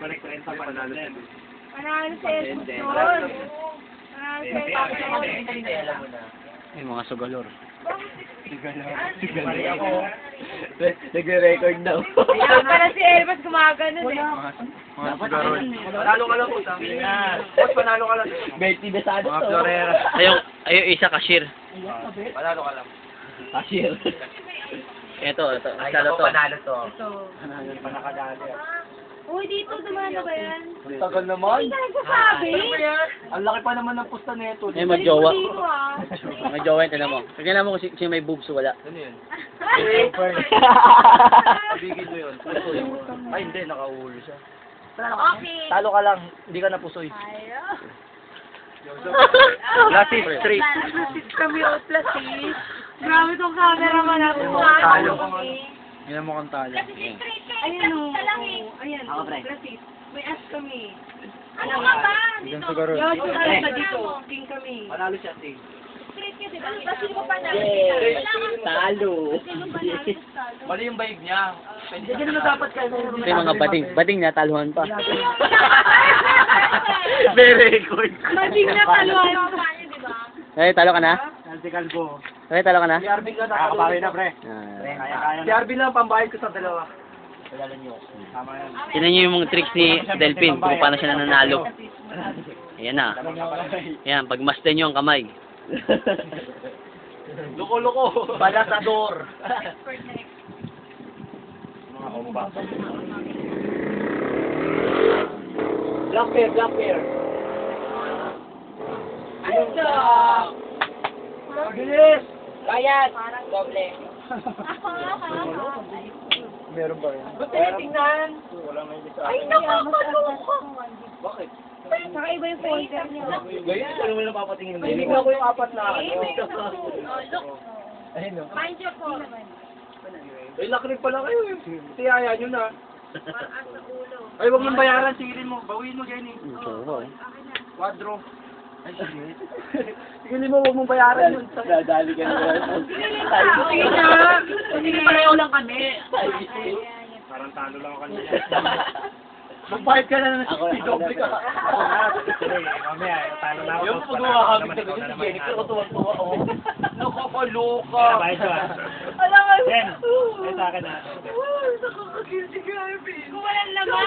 Panalo sa Edson. Panalo sa Edson. Panalo sa Edson. Ay, mga sugalor. Nagre-record daw. Kaya pala si Elmas gumagano eh. Mga sugalor. Panalo ka lang po. Boss, panalo ka lang. 20 besados. Mga florera. Ayaw isa cashier. Panalo ka lang. Cashier. Ito. Ay, Salo ako to. panalo to. Ito. Panakadali. Uy, dito dumana ba yan? Tagal naman. Hindi ka nagsasabi. Ang laki pa naman ng pusta nito. Ay, magjowa. Dito ah. May jowa yun, tinan mo. Tignan mo kung sino may boobs wala. Ano yun? Bigil mo yun. Ay, hindi. Nakaulo siya. Okay. Talo ka lang, hindi ka napusoy. Ayaw. Plasis straight. Plasis kami o plasis. Grabe tong cameraman natin. Talo ka nga. Yan mo kang talo. Ayan o. Ayan. Ako, pre. Plasis. May as kami. Ano ka ba? Hanggang sugalor. Yo, sumalit na dito. King kami. Panalo siya, Ting. Straight ka, diba? Sino mo pa Yes! Talo! Mali yung bayig niya. Hindi na dapat kayo. Ito yung mga bading. Bading na, taluhan pa. May record. Mating na taluan. Ay, talo ka na? Nantikal ko. Ay, talo ka na? Si Arvin lang Nakakabawi na, pre. Ah. Si Arvin lang pambayad ko sa dalawa. Tama yan. Tignan niyo yung mga tricks ni Delphin kung paano siya nananalo. Ayan na. Ayan, pagmasdan niyo ang kamay. Loko-loko. Balasador. Mga komba. Black pair. Bilis! Bayad! Doble. Meron ba rin? Ba't tinitingnan? Wala nga yung isa. Ay, nakakaloka. Bakit? Saka iba yung folder niya. Ngayon, ano mo napapatingin mo? Tinignan ko yung apat na ano. Ayun, no? Mind your call. Ay, lakrik pala kayo eh. Tiyaya nyo na. Ay, huwag mong bayaran. Sigilin mo. Bawiin mo, Jenny. Oo. Quadro. Ay, sige. Sigilin mo, huwag mong bayaran yun. Dadali ka na. Sige na. Sige, pareho lang kami. Parang talo lang ako kanina. Magbayad ka na ng doble ka. Mamaya, talo na ako. Yung pagawa kami sa gusto ni Jenny, pero tuwang-tuwa ako. Nakakaloka. Bayad ka. Alam nga. Jen, ay sa akin na. Nakakagilty ka, Arvin. Kung walang laman,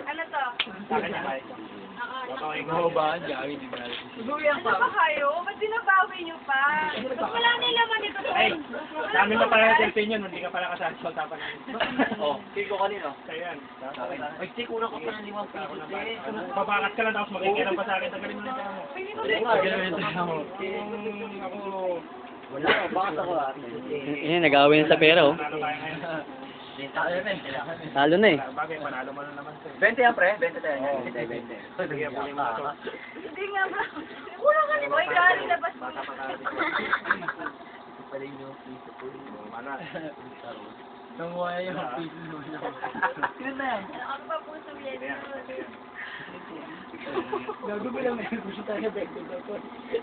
ano to? Sa akin na, bayad ka. Ikaw ba? Diyan, hindi ba? Luyan Ano ba kayo? Ba't dinabawi niyo pa? Ba't wala na yung laman nito? Ay, sa amin pa pala Delphin yun, hindi ka pala kasali sa usapan namin. Oh, tiko kanino? Sa'yo yan. Ay, tiko na ko pa ng 5 pesos eh. Babakat ka lang tapos makikiram pa sa akin. Tagalin mo na yung mo. Yung ako, Wala, bakas ako ah. Ayan, nag-aaway na sa pera, oh. panalo tayo ngayon. Talo na eh. Bagay, panalo mo na naman sa'yo. 20 yan, pre. 20 tayo. 20. Sige, punin mo na to. Hindi nga ba? Wala ka naman. Uy, galing labas mo. Bata pa tayo. Mana? Nanguha yung piso mo. Yun na yan. Ano ba po sa yan? Gago ko lang may gusto tayo na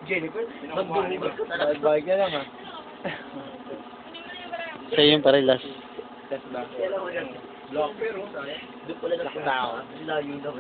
Jennifer? Magbuhugas ka talaga. Bagay ka lang ah. Siya yung parelas. Block pero sayang. Doon pala na ako. Layo na ko.